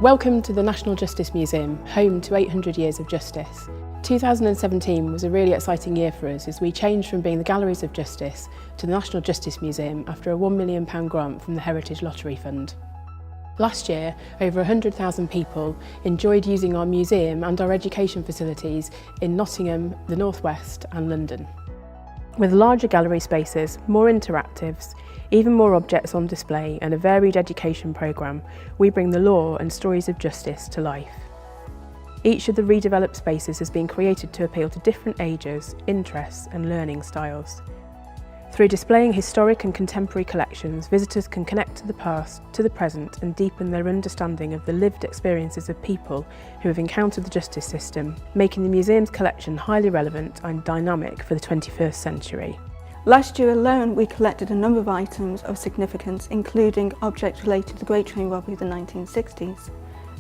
Welcome to the National Justice Museum, home to 800 years of justice. 2017 was a really exciting year for us as we changed from being the Galleries of Justice to the National Justice Museum after a £1 million grant from the Heritage Lottery Fund. Last year, over 100,000 people enjoyed using our museum and our education facilities in Nottingham, the North West and London. With larger gallery spaces, more interactives, even more objects on display and a varied education programme, we bring the law and stories of justice to life. Each of the redeveloped spaces has been created to appeal to different ages, interests and learning styles. Through displaying historic and contemporary collections, visitors can connect to the past, to the present and deepen their understanding of the lived experiences of people who have encountered the justice system, making the museum's collection highly relevant and dynamic for the 21st century. Last year alone, we collected a number of items of significance, including objects related to the Great Train Robbery of the 1960s.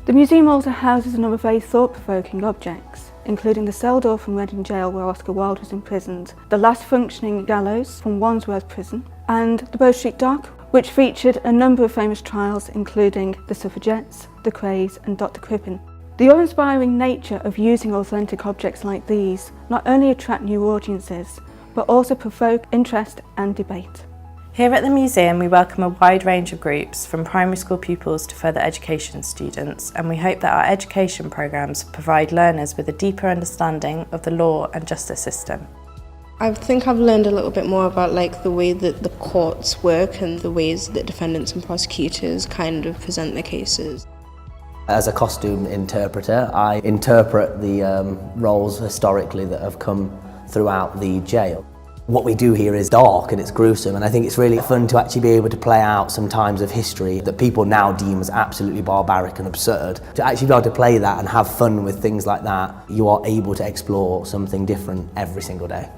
The museum also houses a number of very thought-provoking objects, including the cell door from Reading Jail where Oscar Wilde was imprisoned, the last functioning gallows from Wandsworth Prison, and the Bow Street Dock, which featured a number of famous trials including the Suffragettes, the Crays and Dr. Crippen. The awe-inspiring nature of using authentic objects like these not only attract new audiences, but also provoke interest and debate. Here at the museum we welcome a wide range of groups, from primary school pupils to further education students, and we hope that our education programmes provide learners with a deeper understanding of the law and justice system. I think I've learned a little bit more about the way that the courts work and the ways that defendants and prosecutors kind of present their cases. As a costume interpreter, I interpret the roles historically that have come throughout the jail. What we do here is dark and it's gruesome, and I think it's really fun to actually be able to play out some times of history that people now deem as absolutely barbaric and absurd. To actually be able to play that and have fun with things like that, you are able to explore something different every single day.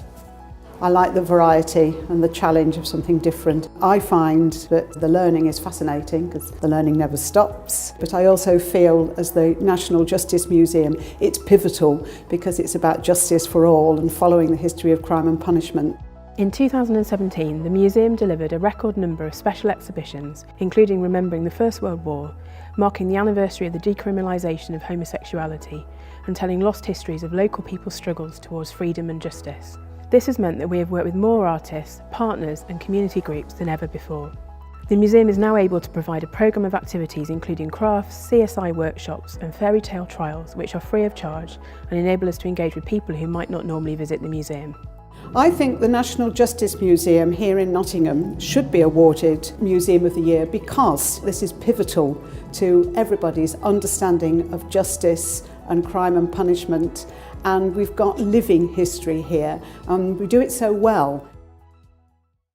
I like the variety and the challenge of something different. I find that the learning is fascinating because the learning never stops, but I also feel as the National Justice Museum it's pivotal because it's about justice for all and following the history of crime and punishment. In 2017, the museum delivered a record number of special exhibitions, including remembering the First World War, marking the anniversary of the decriminalisation of homosexuality, and telling lost histories of local people's struggles towards freedom and justice. This has meant that we have worked with more artists, partners and community groups than ever before. The museum is now able to provide a programme of activities including crafts, CSI workshops and fairy tale trials which are free of charge and enable us to engage with people who might not normally visit the museum. I think the National Justice Museum here in Nottingham should be awarded Museum of the Year because this is pivotal to everybody's understanding of justice and crime and punishment, and we've got living history here and we do it so well.